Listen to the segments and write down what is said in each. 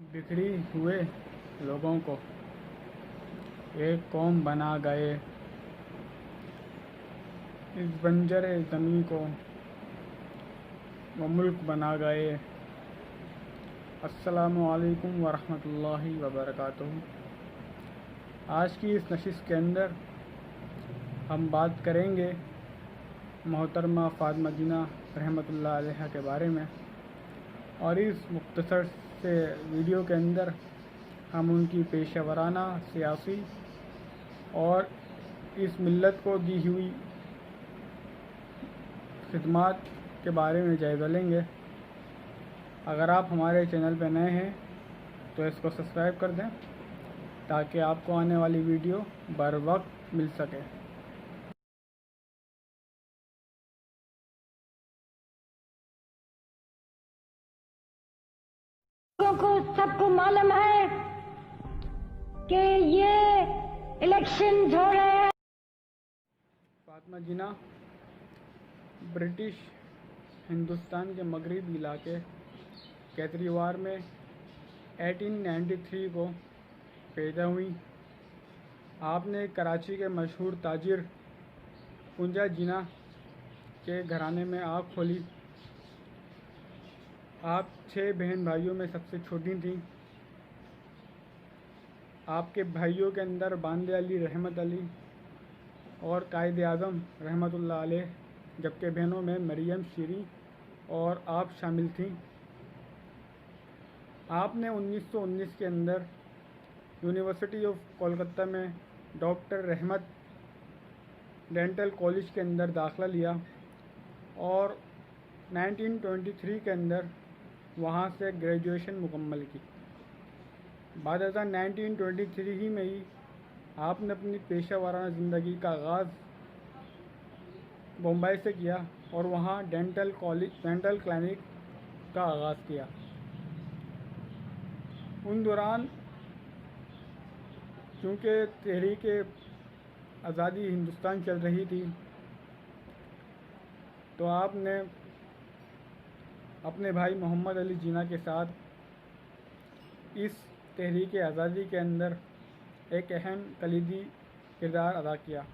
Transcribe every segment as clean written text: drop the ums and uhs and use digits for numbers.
बिखरी हुए लोगों को एक कौम बना गए, इस बंजर ज़मीं को वो मुल्क बना गए। अस्सलामु अलैकुम वरहमतुल्लाहि वबरकातुहू। आज की इस नशिस्त के अंदर हम बात करेंगे मोहतरमा फ़ातिमा जीना रहमतुल्लाह अलैहा के बारे में, और इस मुख्तसर से वीडियो के अंदर हम उनकी पेशा वराना, सियासी और इस मिल्लत को दी हुई खिदमात के बारे में जायज़ा लेंगे। अगर आप हमारे चैनल पर नए हैं तो इसको सब्सक्राइब कर दें ताकि आपको आने वाली वीडियो बर वक्त मिल सके। लोगों को सबको मालूम है कि ये इलेक्शन हो रहे हैं। फ़ातिमा जीना ब्रिटिश हिंदुस्तान के मगरबी इलाके केजरीवाल में 1893 को पैदा हुई। आपने कराची के मशहूर ताजिर पुंजा जीना के घराने में आँख खोली। आप 6 बहन भाइयों में सबसे छोटी थीं। आपके भाइयों के अंदर बांदे अली, रहमत अली और कायद आज़म रहमतुल्लाह अलैह, जबकि बहनों में मरियम, शीरी और आप शामिल थीं। आपने 1919 के अंदर यूनिवर्सिटी ऑफ कोलकाता में डॉक्टर रहमत डेंटल कॉलेज के अंदर दाखिला लिया और 1923 के अंदर वहाँ से ग्रेजुएशन मुकम्मल की। बाद 1923 ही में ही आपने अपनी पेशा वाराना ज़िंदगी का आगाज़ बम्बई से किया और वहाँ डेंटल क्लिनिक का आगाज़ किया। उन दौरान चूँकि तहरीक आज़ादी हिंदुस्तान चल रही थी तो आपने अपने भाई मोहम्मद अली जीना के साथ इस तहरीक आज़ादी के अंदर एक अहम कलीदी किरदार अदा किया।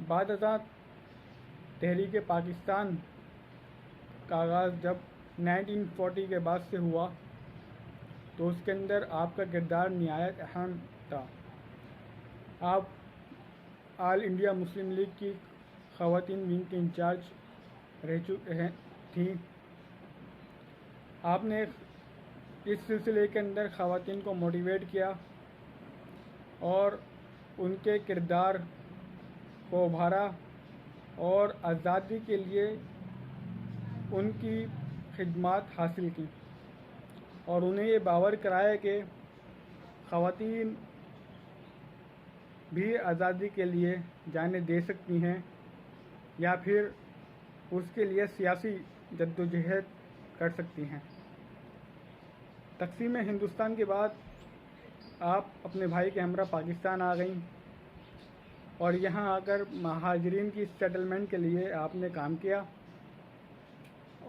बाद तहरीक पाकिस्तान का आगाज़ जब 1940 के बाद से हुआ तो उसके अंदर आपका किरदार निहायत अहम था। आप ऑल इंडिया मुस्लिम लीग की ख़वातीन विंग के इंचार्ज रह चुके थी। आपने इस सिलसिले के अंदर ख़वातीन को मोटिवेट किया और उनके किरदार को उभारा और आज़ादी के लिए उनकी खिदमत हासिल की और उन्हें ये बावर कराया कि ख़वातीन भी आज़ादी के लिए जानें दे सकती हैं या फिर उसके लिए सियासी जद्दोजहद कर सकती हैं। तक़सीम हिंदुस्तान के बाद आप अपने भाई के हमरा पाकिस्तान आ गईं और यहाँ आकर महाजरीन की सेटलमेंट के लिए आपने काम किया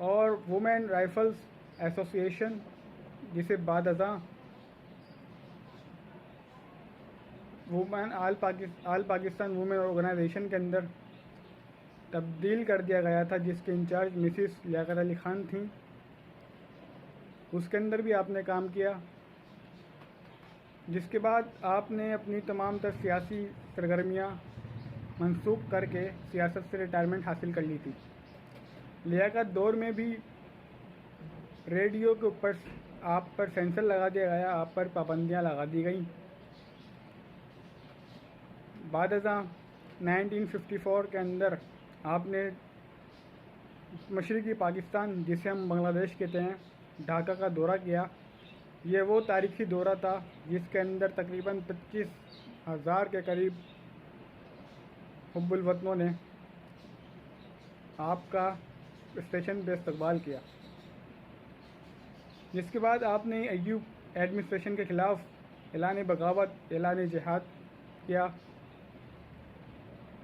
और वुमेन राइफ़ल्स एसोसिएशन, जिसे बाद वुमेन आल पाकिस्तान वुमेन ऑर्गेनाइजेशन के अंदर तब्दील कर दिया गया था, जिसके इंचार्ज मिसिस लियाकत अली ख़ान थीं। उसके अंदर भी आपने काम किया, जिसके बाद आपने अपनी तमाम तर सियासी सरगर्मियाँ मनसूख करके सियासत से रिटायरमेंट हासिल कर ली थी। लियाकत दौर में भी रेडियो के ऊपर आप पर सेंसर लगा दिया गया, आप पर पाबंदियाँ लगा दी गई। बाद 1954 के अंदर आपने मशरक़ी पाकिस्तान, जिसे हम बांग्लादेश कहते हैं, ढाका का दौरा किया। ये वो तारीख़ी दौरा था जिसके अंदर तकरीबन 25,000 के करीब हुब्बुल वतनों ने आपका स्टेशन पे इस्तकबाल किया। जिसके बाद आपने अय्यूब एडमिनिस्ट्रेशन के ख़िलाफ़ ऐलान बगावत, ऐलान जिहाद किया।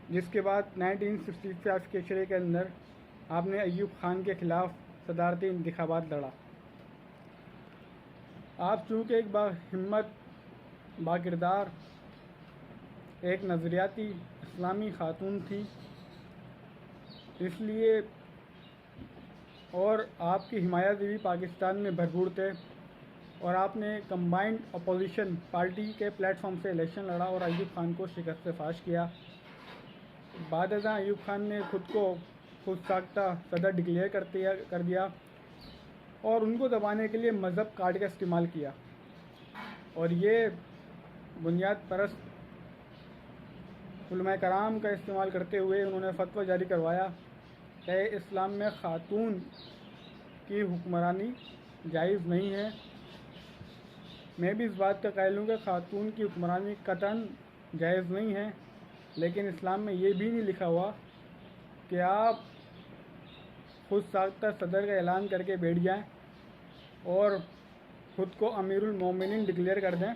जिसके बाद 1965 के शरे के अंदर आपने अय्यूब खान के ख़िलाफ़ सदारती इंतखाबात लड़ा। आप चूँकि एक हिम्मत बाकिरदार एक नज़रियाती इस्लामी खातून थी, इसलिए और आपकी हिमायत भी पाकिस्तान में भरपूर थे और आपने कंबाइंड अपोजिशन पार्टी के प्लेटफॉर्म से इलेक्शन लड़ा और अयूब खान को शिकस्त फाश किया। बाद अयूब खान ने खुद को खुद साख्ता सदर डिक्लेयर कर दिया और उनको दबाने के लिए मज़हब कार्ड का इस्तेमाल किया और ये बुनियाद परस्त उलमा कराम का इस्तेमाल करते हुए उन्होंने फतवा जारी करवाया कि इस्लाम में ख़ातून की हुक्मरानी जायज़ नहीं है। मैं भी इस बात का कायल हूँ कि ख़ातून की हुक्मरानी कतन जायज़ नहीं है, लेकिन इस्लाम में ये भी नहीं लिखा हुआ कि आप खुद साख्ता सदर का ऐलान करके बैठ जाएं और ख़ुद को अमीरुल मोमिनीन डिक्लेयर कर दें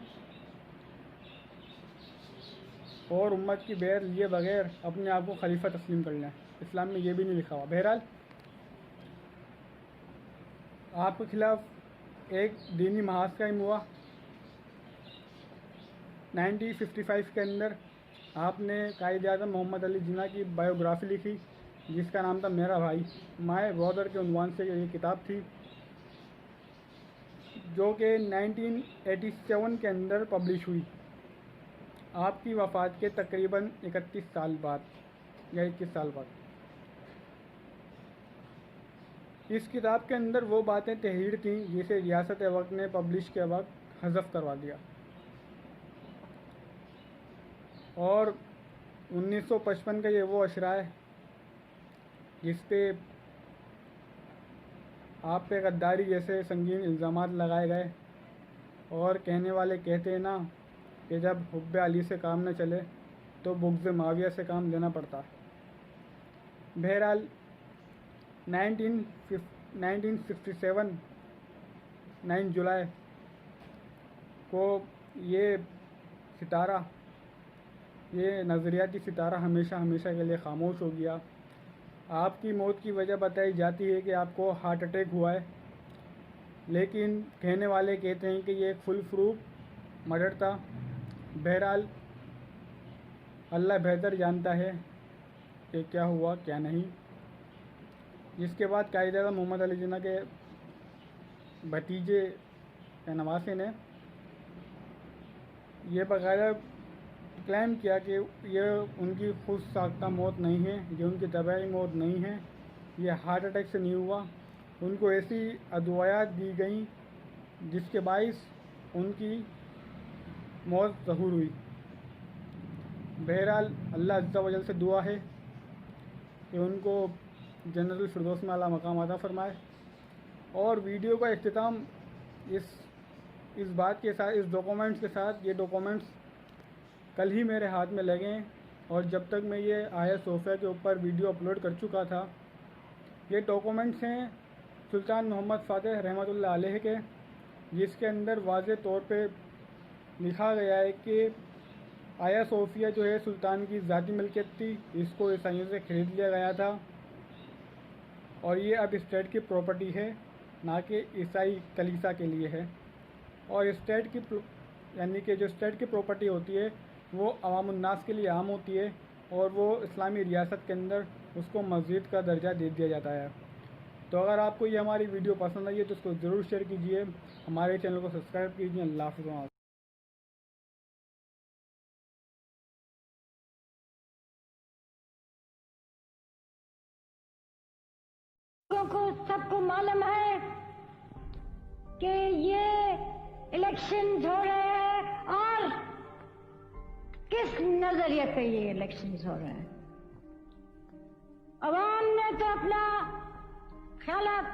और उम्मत की बैर लिए बगैर अपने आप को खलीफा तस्लीम कर लें। इस्लाम में ये भी नहीं लिखा हुआ। बहरहाल आपके ख़िलाफ़ एक दीनी महाज कायम हुआ 1955 के अंदर। आपने कायद-ए-आज़म मोहम्मद अली जिन्ना की बायोग्राफ़ी लिखी जिसका नाम था मेरा भाई, माय ब्रदर के उन्वान से ये किताब थी, जो कि 1987 के अंदर पब्लिश हुई, आपकी वफ़ात के तकरीबन 31 साल बाद या 21 साल बाद। इस किताब के अंदर वो बातें तहरीर थीं जिसे रियासत वक्त ने पब्लिश के वक्त हज़फ करवा दिया और 1955 का ये वो अशरा है जिस पे आप पे गद्दारी जैसे संगीन इल्ज़ामात लगाए गए और कहने वाले कहते हैं ना कि जब हुब्बे अली से काम न चले तो बुग़्ज़ माविया से काम लेना पड़ता है। बहरहाल 1967 9 जुलाई को ये सितारा, ये नज़रियाती सितारा हमेशा हमेशा के लिए ख़ामोश हो गया। आपकी मौत की वजह बताई जाती है कि आपको हार्ट अटैक हुआ है, लेकिन कहने वाले कहते हैं कि ये एक फुल प्रूफ मर्डर था। बहरहाल अल्लाह बेहतर जानता है कि क्या हुआ क्या नहीं। जिसके बाद कायद-ए-आज़म मोहम्मद अली जिन्ना के भतीजे नवासे ने यह बाकायदा क्लेम किया कि यह उनकी खुद साख्ता मौत नहीं है, ये उनकी तबीयी मौत नहीं है, ये हार्ट अटैक से नहीं हुआ। उनको ऐसी अदवायात दी गई जिसके बाइस उनकी मौत ज़हूर हुई। बहरहाल अल्लाह अज़्ज़ा वजल से दुआ है कि उनको जन्नतुल फिरदौस में आला मकाम अता फरमाए। और वीडियो का इख्तिताम इस बात के साथ, इस डॉक्यूमेंट्स के साथ, ये डॉक्यूमेंट्स कल ही मेरे हाथ में लगे और जब तक मैं ये आया सोफ़ा के ऊपर वीडियो अपलोड कर चुका था। ये डॉक्यूमेंट्स हैं सुल्तान मोहम्मद फ़ातिह रहमतुल्लाह अलैह के, जिसके अंदर वाज़े तौर पे लिखा गया है कि आया सोफिया जो है सुल्तान की ज़ाती मिल्कियत थी, इसको ईसाइयों से ख़रीद लिया गया था और ये अब स्टेट की प्रॉपर्टी है, ना कि ईसाई कलीसा के लिए है। और स्टेट की यानी कि जो स्टेट की प्रॉपर्टी होती है वो अवामुन्नास के लिए आम होती है और वो इस्लामी रियासत के अंदर उसको मस्जिद का दर्जा दे दिया जाता है। तो अगर आपको ये हमारी वीडियो पसंद आई है तो उसको ज़रूर शेयर कीजिए, हमारे चैनल को सब्सक्राइब कीजिए। अल्लाह हाफ़िज़। को सबको मालूम है कि ये इलेक्शन हो रहे हैं और किस नजरिए पे ये इलेक्शन हो रहे हैं। अवाम ने तो अपना ख्यालात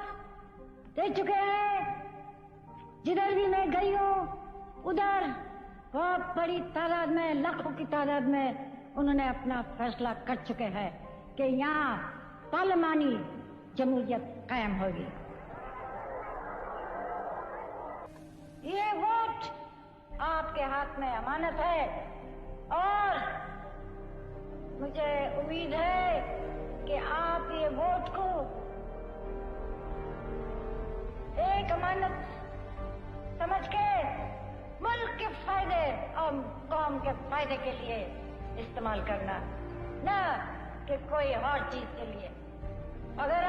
दे चुके हैं। जिधर भी मैं गई हूँ उधर बहुत बड़ी तादाद में, लाखों की तादाद में उन्होंने अपना फैसला कर चुके हैं कि यहाँ पार्लिमानी जमहूरियत कायम होगी। ये वोट आपके हाथ में अमानत है और मुझे उम्मीद है कि आप ये वोट को एक अमानत समझ के के फायदे के लिए इस्तेमाल करना, न कि कोई और चीज के लिए। अगर